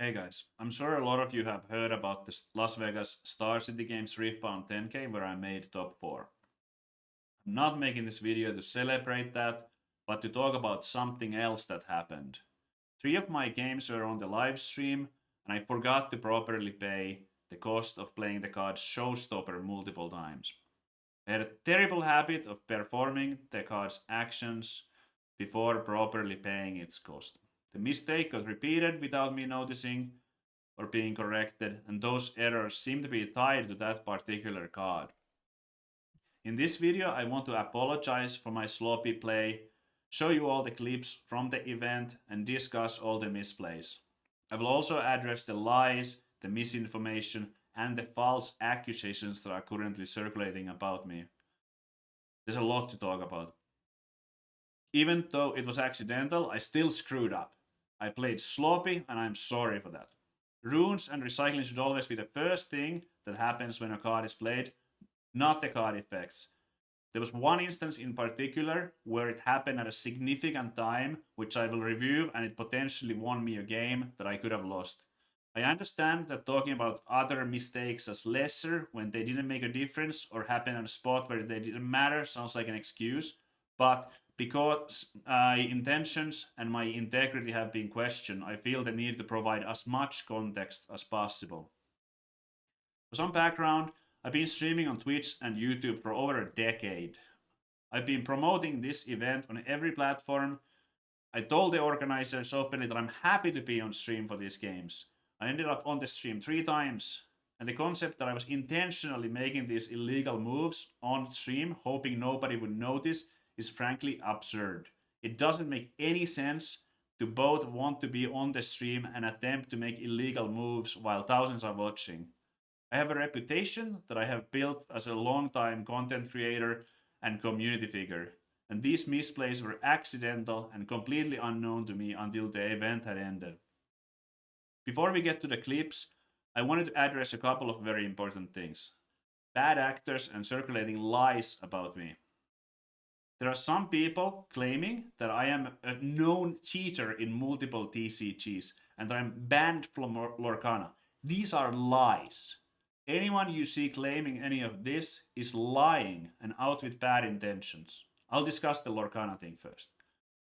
Hey guys, I'm sure a lot of you have heard about this Las Vegas Star City Games Riftbound 10K where I made top 4. I'm not making this video to celebrate that, but to talk about something else that happened. 3 of my games were on the live stream, and I forgot to properly pay the cost of playing the card Showstopper multiple times. I had a terrible habit of performing the card's actions before properly paying its cost. The mistake got repeated without me noticing or being corrected, and those errors seem to be tied to that particular card. In this video, I want to apologize for my sloppy play, show you all the clips from the event, and discuss all the misplays. I will also address the lies, the misinformation, and the false accusations that are currently circulating about me. There's a lot to talk about. Even though it was accidental, I still screwed up. I played sloppy, and I'm sorry for that. Runes and recycling should always be the first thing that happens when a card is played, not the card effects. There was one instance in particular where it happened at a significant time, which I will review, and it potentially won me a game that I could have lost. I understand that talking about other mistakes as lesser when they didn't make a difference or happen at a spot where they didn't matter sounds like an excuse, but because my intentions and my integrity have been questioned, I feel the need to provide as much context as possible. For some background, I've been streaming on Twitch and YouTube for over a decade. I've been promoting this event on every platform. I told the organizers openly that I'm happy to be on stream for these games. I ended up on the stream 3 times, and the concept that I was intentionally making these illegal moves on stream, hoping nobody would notice, is frankly absurd. It doesn't make any sense to both want to be on the stream and attempt to make illegal moves while thousands are watching. I have a reputation that I have built as a long-time content creator and community figure, and these misplays were accidental and completely unknown to me until the event had ended. Before we get to the clips, I wanted to address a couple of very important things. Bad actors and circulating lies about me. There are some people claiming that I am a known cheater in multiple TCGs and that I'm banned from Lorcana. These are lies. Anyone you see claiming any of this is lying and out with bad intentions. I'll discuss the Lorcana thing first.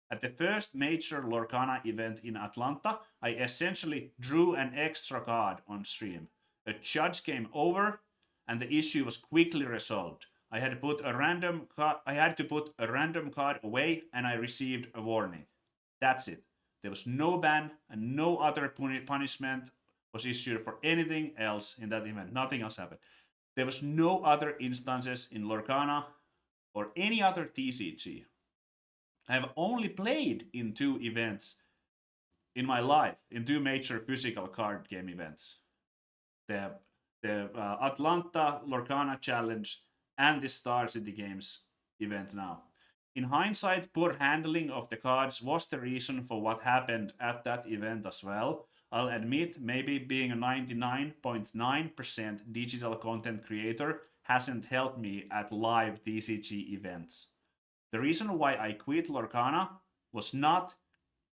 At the first major Lorcana event in Atlanta, I essentially drew an extra card on stream. A judge came over and the issue was quickly resolved. I had to put a random card away and I received a warning. That's it. There was no ban and no other punishment was issued for anything else in that event. Nothing else happened. There was no other instances in Lorcana or any other TCG. I have only played in 2 events in my life, in 2 major physical card game events. The Atlanta Lorcana Challenge and the Star City Games event now. In hindsight, poor handling of the cards was the reason for what happened at that event as well. I'll admit, maybe being a 99.9% digital content creator hasn't helped me at live TCG events. The reason why I quit Lorcana was not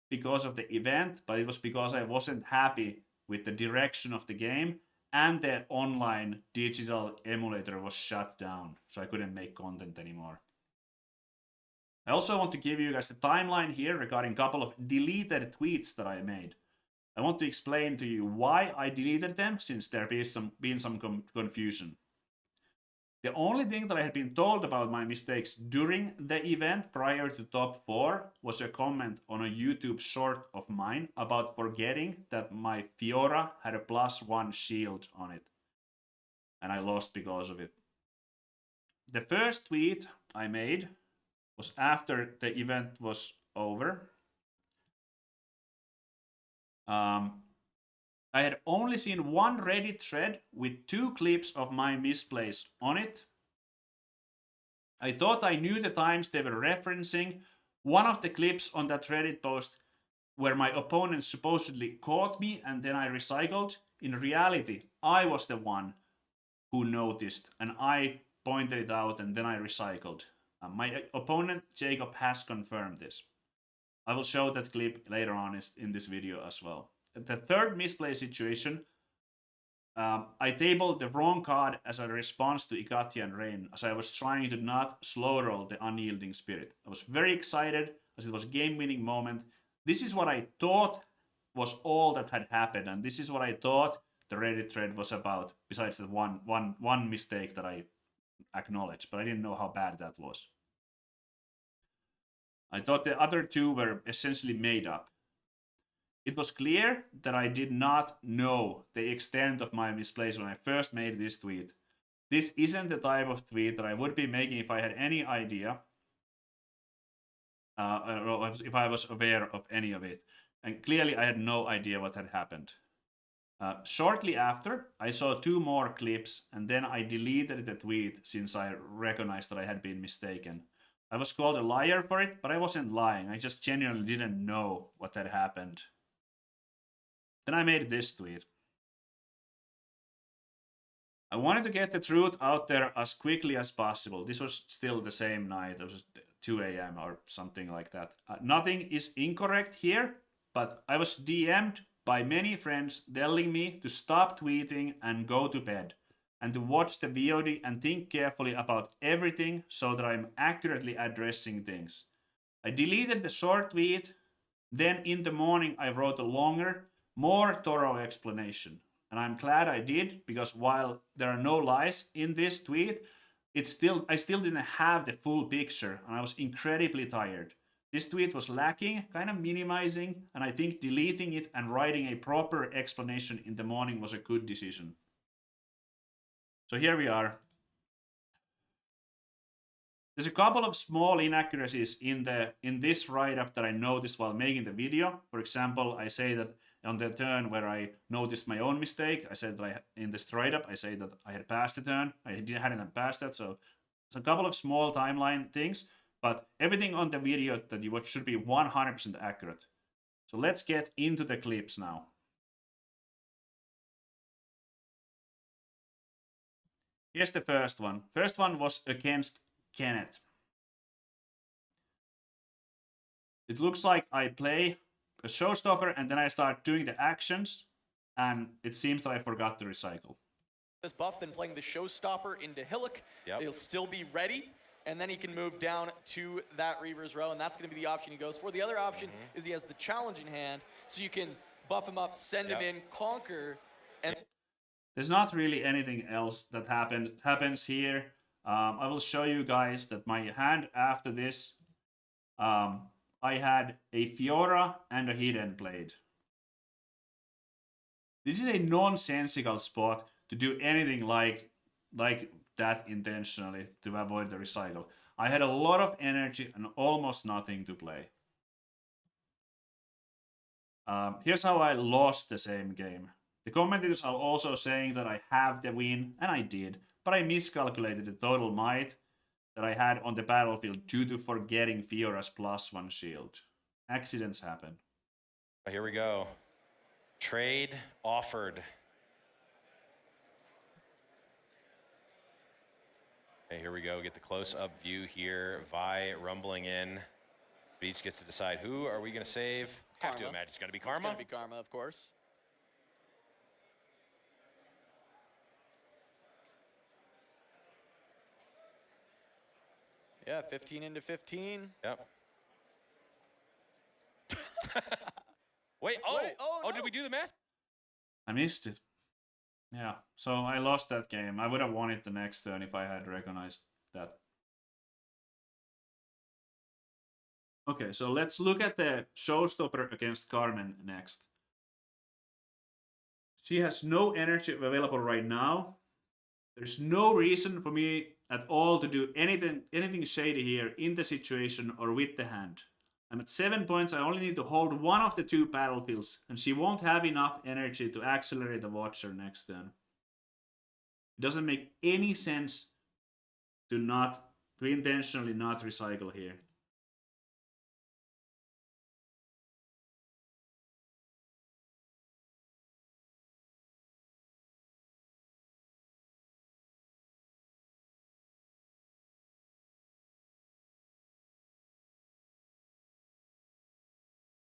because of the event, but it was because I wasn't happy with the direction of the game and the online digital emulator was shut down, so I couldn't make content anymore. I also want to give you guys the timeline here regarding a couple of deleted tweets that I made. I want to explain to you why I deleted them, since there has been some confusion. The only thing that I had been told about my mistakes during the event prior to top 4 was a comment on a YouTube short of mine about forgetting that my Fiora had a +1 shield on it. And I lost because of it. The first tweet I made was after the event was over. I had only seen one Reddit thread with 2 clips of my misplays on it. I thought I knew the times they were referencing. One of the clips on that Reddit post where my opponent supposedly caught me and then I recycled. In reality, I was the one who noticed and I pointed it out and then I recycled. My opponent, Jacob, has confirmed this. I will show that clip later on in this video as well. the third misplay situation, I tabled the wrong card as a response to Igatian Rain, as I was trying to not slow roll the Unyielding Spirit. I was very excited, as it was a game-winning moment. This is what I thought was all that had happened, and this is what I thought the Reddit thread was about, besides the one mistake that I acknowledged, but I didn't know how bad that was. I thought the other two were essentially made up. It was clear that I did not know the extent of my misplays when I first made this tweet. This isn't the type of tweet that I would be making if I had any idea, or if I was aware of any of it. And clearly I had no idea what had happened. Shortly after, I saw 2 more clips, and then I deleted the tweet since I recognized that I had been mistaken. I was called a liar for it, but I wasn't lying. I just genuinely didn't know what had happened. Then I made this tweet. I wanted to get the truth out there as quickly as possible. This was still the same night. It was 2 a.m. or something like that. Nothing is incorrect here, but I was DM'd by many friends telling me to stop tweeting and go to bed, and to watch the VOD and think carefully about everything so that I'm accurately addressing things. I deleted the short tweet, then in the morning I wrote a longer, more thorough explanation. And I'm glad I did, because while there are no lies in this tweet, I still didn't have the full picture, and I was incredibly tired. This tweet was lacking, kind of minimizing, and I think deleting it and writing a proper explanation in the morning was a good decision. So here we are. There's a couple of small inaccuracies in this write-up that I noticed while making the video. For example, I say that on the turn where I noticed my own mistake, I said that in this write-up, I say that I had passed the turn. I hadn't passed that, so it's a couple of small timeline things, but everything on the video that you watch should be 100% accurate. So let's get into the clips now. Here's the first one. First one was against Kenneth. It looks like I play a showstopper and then I start doing the actions, and it seems that I forgot to recycle. This buff, then playing the showstopper into Hillock. Yep. He'll still be ready, and then he can move down to that Reaver's Row, and that's going to be the option he goes for. The other option is he has the challenging hand, so you can buff him up, send him in, conquer, and there's not really anything else that happens here. I will show you guys that my hand after this, I had a Fiora and a Hidden Blade. This is a nonsensical spot to do anything like that intentionally to avoid the recycle. I had a lot of energy and almost nothing to play. Here's how I lost the same game. The commentators are also saying that I have the win, and I did, but I miscalculated the total might that I had on the battlefield due to forgetting Fiora's +1 shield. Accidents happen. Here we go. Trade offered. Okay, here we go. Get the close-up view here. Vi rumbling in. Beach gets to decide who are we going to save. Karma. Have to imagine it's going to be Karma. It's going to be Karma, of course. Yeah, 15 into 15. Yep. Wait, no. Did we do the math? I missed it. Yeah, so I lost that game. I would have won it the next turn if I had recognized that. Okay, so let's look at the showstopper against Carmen next. She has no energy available right now. There's no reason for me at all to do anything shady here in the situation or with the hand. I'm at 7 points. I only need to hold one of the 2 battlefields, and she won't have enough energy to accelerate the Watcher next turn. It doesn't make any sense to intentionally not recycle here.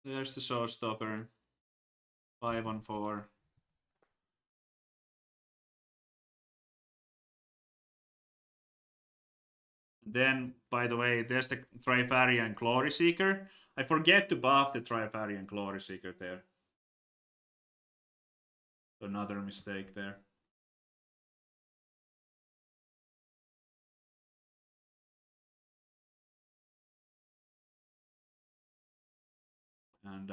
There's the showstopper. 5-on-4. Then, by the way, there's the Trifarian Glory Seeker. I forget to buff the Trifarian Glory Seeker there. Another mistake there. And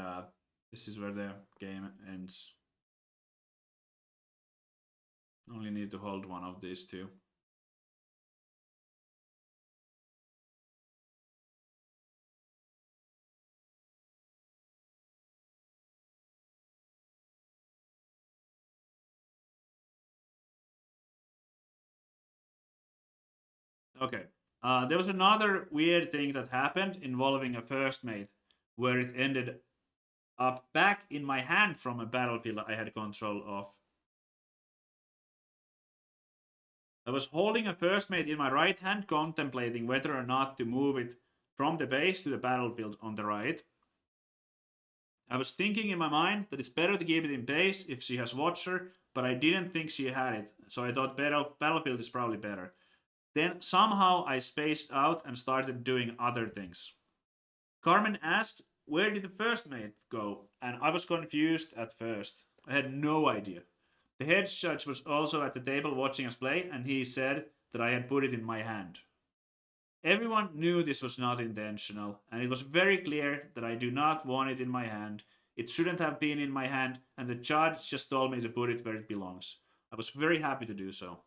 this is where the game ends. Only need to hold one of these two. Okay. There was another weird thing that happened involving a first mate, where it ended up back in my hand from a battlefield I had control of. I was holding a first mate in my right hand, contemplating whether or not to move it from the base to the battlefield on the right. I was thinking in my mind that it's better to keep it in base if she has Watcher, but I didn't think she had it, so I thought battlefield is probably better. Then somehow I spaced out and started doing other things. Carmen asked, where did the first mate go? And I was confused at first. I had no idea. The head judge was also at the table watching us play, and he said that I had put it in my hand. Everyone knew this was not intentional, and it was very clear that I do not want it in my hand. It shouldn't have been in my hand, and the judge just told me to put it where it belongs. I was very happy to do so.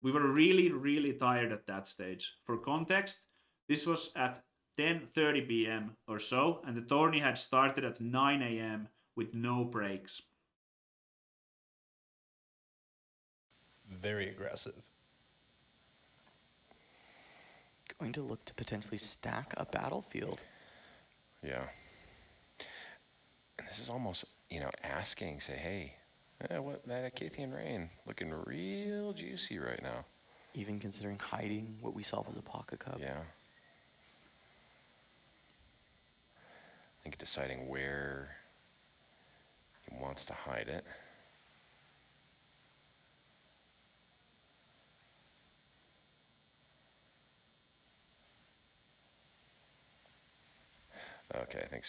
We were really tired at that stage. For context, this was at 10:30 p.m. or so, and the tourney had started at 9 a.m. with no breaks. Very aggressive. Going to look to potentially stack a battlefield. Yeah. And this is almost, asking, say, hey, what that Acathian Rain looking real juicy right now. Even considering hiding what we saw with the Pocket Cup. Yeah. I think deciding where he wants to hide it. Okay, I think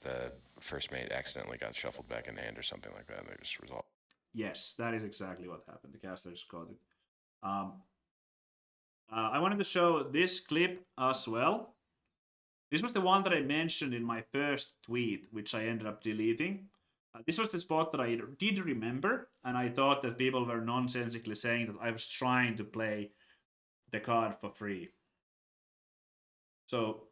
the first mate accidentally got shuffled back in hand or something like that, and they just resolved. Yes, that is exactly what happened. The casters caught it. I wanted to show this clip as well. This was the one that I mentioned in my first tweet, which I ended up deleting. This was the spot that I did remember, and I thought that people were nonsensically saying that I was trying to play the card for free. So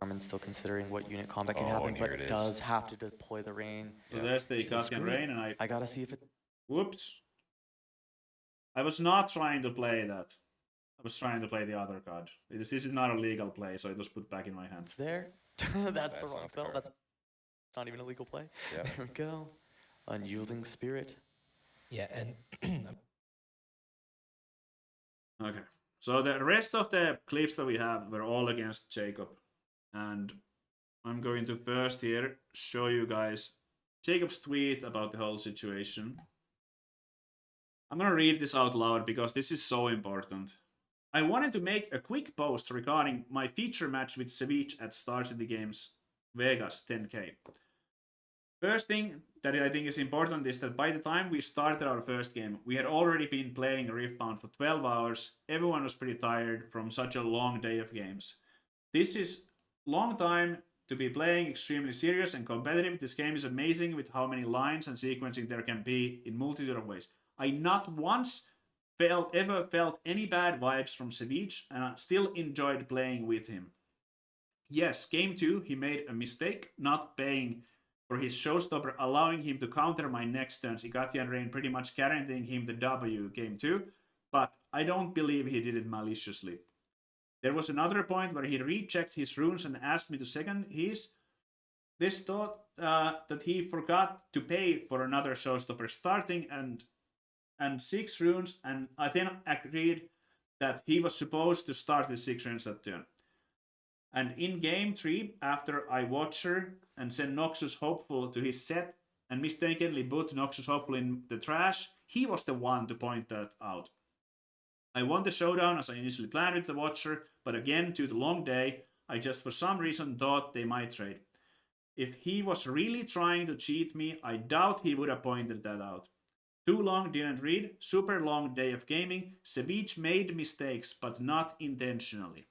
Carmen's still considering what unit combat can happen, but does have to deploy the rain. So there's the Acathian Rain, and I gotta see if it... Whoops. I was not trying to play that. I was trying to play the other card. This is not a legal play, so it was put back in my hand. It's there. That's the wrong spell. That's not even a legal play. Yeah. There we go. Unyielding Spirit. Yeah, and Okay. So the rest of the clips that we have were all against Jacob. And I'm going to first here show you guys Jacob's tweet about the whole situation. I'm going to read this out loud because this is so important. I wanted to make a quick post regarding my feature match with Savjz at Star City Games Vegas 10K. First thing that I think is important is that by the time we started our first game, we had already been playing Riftbound for 12 hours. Everyone was pretty tired from such a long day of games. This is long time to be playing extremely serious and competitive. This game is amazing with how many lines and sequencing there can be in multitude of ways. I not once ever felt any bad vibes from Savjz, and I still enjoyed playing with him. Yes, game 2, he made a mistake not paying for his showstopper, allowing him to counter my next turn's Acathian Rain, pretty much guaranteeing him the W game 2, but I don't believe he did it maliciously. There was another point where he rechecked his runes and asked me to second his. This thought that he forgot to pay for another showstopper starting and 6 runes, and I then agreed that he was supposed to start with 6 runes that turn. And in game 3, after I watch her and send Noxus Hopeful to his set and mistakenly put Noxus Hopeful in the trash, he was the one to point that out. I won the showdown as I initially planned with the Watcher, but again, due to the long day, I just for some reason thought they might trade. If he was really trying to cheat me, I doubt he would have pointed that out. Too long, didn't read, super long day of gaming. Savjz made mistakes, but not intentionally.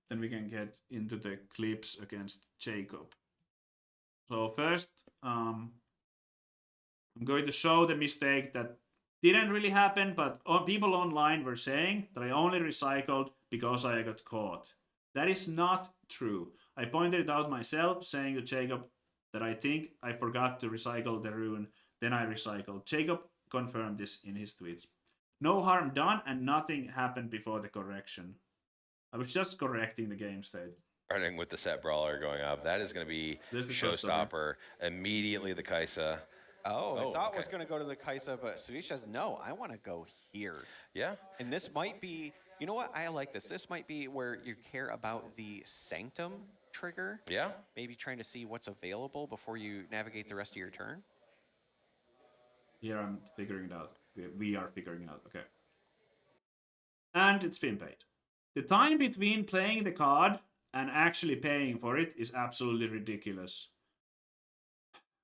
Then we can get into the clips against Jacob. So first, I'm going to show the mistake that didn't really happen, but people online were saying that I only recycled because I got caught. That is not true. I pointed it out myself, saying to Jacob that I think I forgot to recycle the rune, then I recycled. Jacob confirmed this in his tweets. No harm done and nothing happened before the correction. I was just correcting the game state. Running with the set brawler going up. That is going to be There's the showstopper. Immediately the Kaisa. Oh, I thought okay. was going to go to the Kaisa, but Savjz says, no, I want to go here. Yeah. And this might be, you know what, I like this. This might be where you care about the Sanctum trigger. Yeah. Maybe trying to see what's available before you navigate the rest of your turn. Here I'm figuring it out. We are figuring it out, okay. And it's been paid. The time between playing the card and actually paying for it is absolutely ridiculous.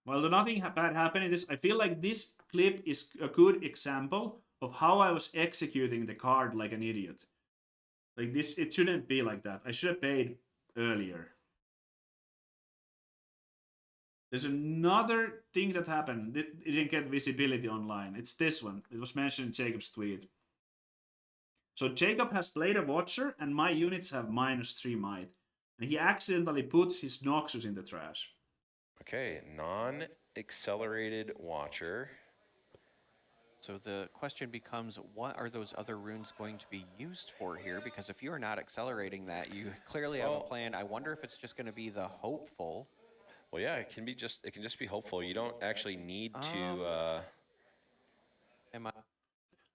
Well, nothing bad happened in this. I feel like this clip is a good example of how I was executing the card like an idiot. Like this, it shouldn't be like that. I should have paid earlier. There's another thing that happened. It didn't get visibility online. It's this one. It was mentioned in Jacob's tweet. So Jacob has played a Watcher and my units have -3 might. And he accidentally puts his Noxus in the trash. Okay, non-accelerated Watcher. So the question becomes, what are those other runes going to be used for here? Because if you are not accelerating that, you clearly have a plan. I wonder if it's just going to be the Hopeful. Well, yeah, it can just be hopeful. You don't actually need to.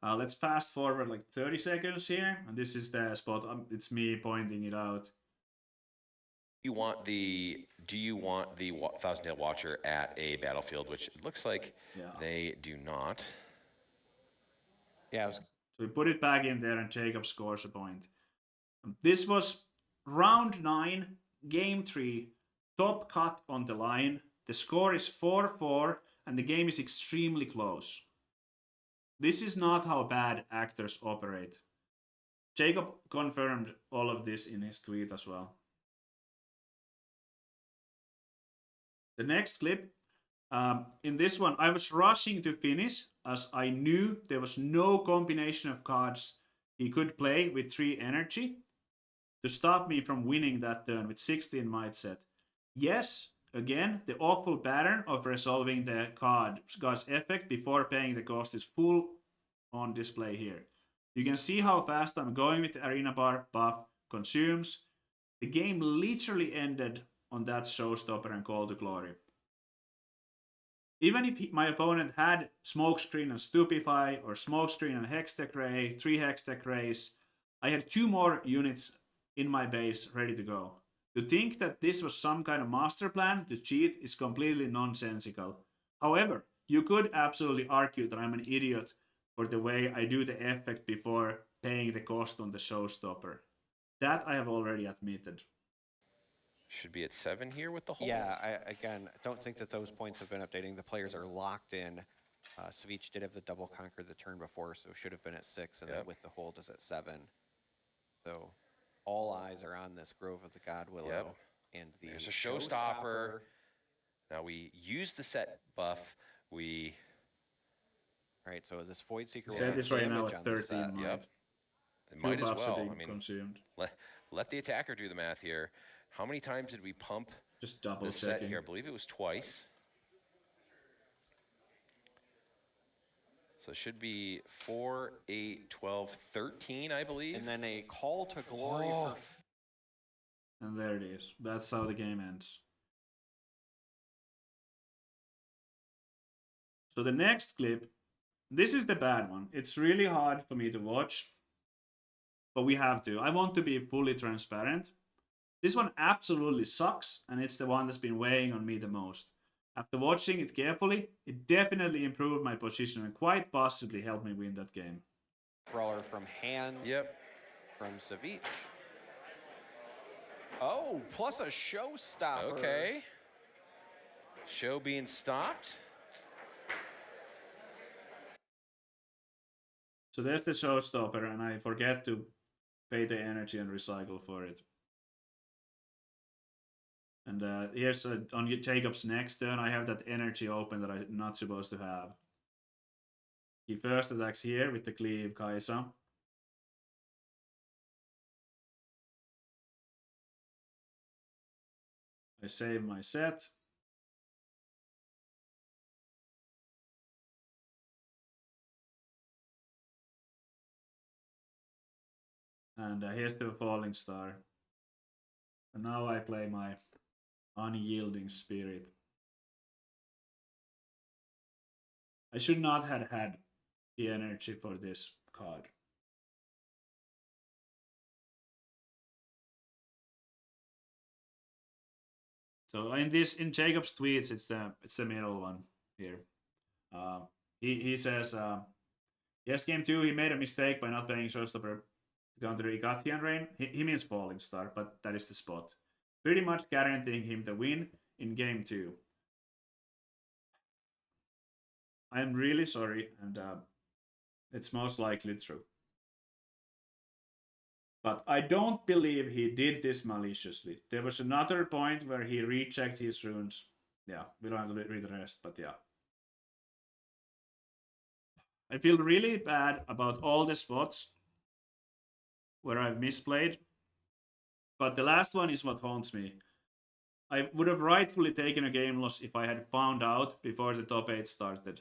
Let's fast forward like 30 seconds here, and this is the spot. It's me pointing it out. Do you want the Thousand Tail Watcher at a battlefield, which it looks like they do not. Yeah. So we put it back in there, and Jacob scores a point. This was round 9, game 3, top cut on the line. The score is 4-4, and the game is extremely close. This is not how bad actors operate. Jacob confirmed all of this in his tweet as well. The next clip, in this one, I was rushing to finish as I knew there was no combination of cards he could play with 3 energy to stop me from winning that turn with 16 might set. Yes, again, the awful pattern of resolving the card's effect before paying the cost is full on display here. You can see how fast I'm going with the arena bar buff consumes. The game literally ended on that showstopper and call to glory. Even if my opponent had Smokescreen and Stupefy, or Smokescreen and Hextech Ray, 3 Hextech Rays, I had 2 more units in my base ready to go. To think that this was some kind of master plan to cheat is completely nonsensical. However, you could absolutely argue that I'm an idiot for the way I do the effect before paying the cost on the showstopper. That I have already admitted. Should be at 7 here with the hold. Yeah, I don't think that those points have been updating. The players are locked in. Savjz did have the double conquer the turn before, so should have been at 6, and then with the hold is at 7. So all eyes are on this Grove of the God Willow. And there's a showstopper. Now we use the set buff. All right, so this Void Seeker will set is right now at 13 might. Yep. It might as well. I mean, consumed. Let the attacker do the math here. How many times did we pump just double the set here? I believe it was twice. So it should be 4, 8, 12, 13, I believe. And then a call to glory. And there it is. That's how the game ends. So the next clip, this is the bad one. It's really hard for me to watch but we have to. I want to be fully transparent. This one absolutely sucks, and it's the one that's been weighing on me the most. After watching it carefully, it definitely improved my position and quite possibly helped me win that game. Brawler from hand. Yep. From Savjz. Oh, plus a showstopper. Okay. Show being stopped. So there's the showstopper, and I forget to pay the energy and recycle for it. And here's on Jacob's next turn, I have that energy open that I'm not supposed to have. He first attacks here with the cleave Kaisa. I save my set. And here's the falling star. And now I play my unyielding spirit. I should not have had the energy for this card. So in Jacob's tweets, it's the middle one here. He says, yes, game 2, he made a mistake by not playing showstopper to counter Igathian Rain. He means falling star, but that is the spot. Pretty much guaranteeing him the win in game 2. I am really sorry, and it's most likely true. But I don't believe he did this maliciously. There was another point where he rechecked his runes. Yeah, we don't have to read the rest, but yeah. I feel really bad about all the spots where I've misplayed. But the last one is what haunts me. I would have rightfully taken a game loss if I had found out before the top 8 started.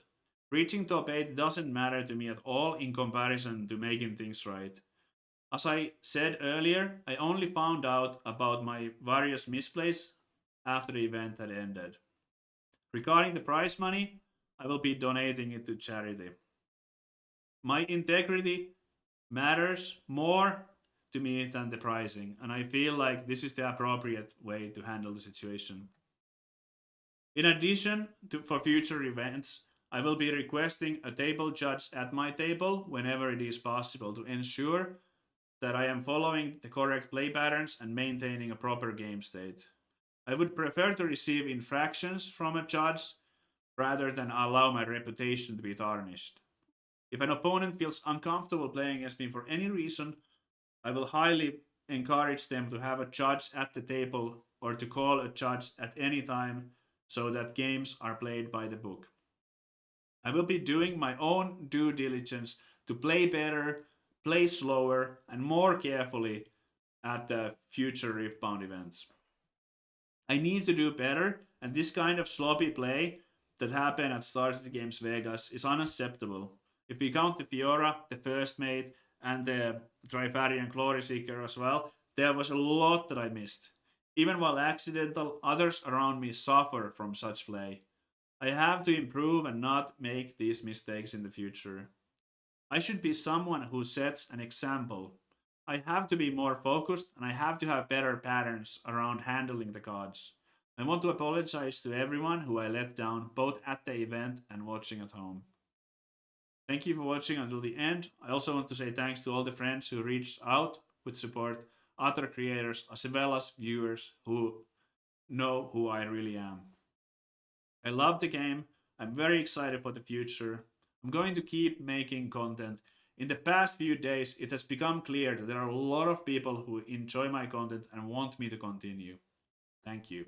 Reaching top 8 doesn't matter to me at all in comparison to making things right. As I said earlier, I only found out about my various misplays after the event had ended. Regarding the prize money, I will be donating it to charity. My integrity matters more to me than the pricing, and I feel like this is the appropriate way to handle the situation. In addition for future events, I will be requesting a table judge at my table whenever it is possible to ensure that I am following the correct play patterns and maintaining a proper game state. I would prefer to receive infractions from a judge rather than allow my reputation to be tarnished. If an opponent feels uncomfortable playing against me for any reason, I will highly encourage them to have a judge at the table or to call a judge at any time so that games are played by the book. I will be doing my own due diligence to play better, play slower, and more carefully at the future Riftbound events. I need to do better, and this kind of sloppy play that happened at SCG Las Vegas is unacceptable. If we count the Fiora, the First Mate, and the Trifarian Glory Seeker as well, there was a lot that I missed. Even while accidental, others around me suffer from such play. I have to improve and not make these mistakes in the future. I should be someone who sets an example. I have to be more focused and I have to have better patterns around handling the cards. I want to apologize to everyone who I let down both at the event and watching at home. Thank you for watching until the end. I also want to say thanks to all the friends who reached out with support, other creators, as well as viewers who know who I really am. I love the game. I'm very excited for the future. I'm going to keep making content. In the past few days, it has become clear that there are a lot of people who enjoy my content and want me to continue. Thank you.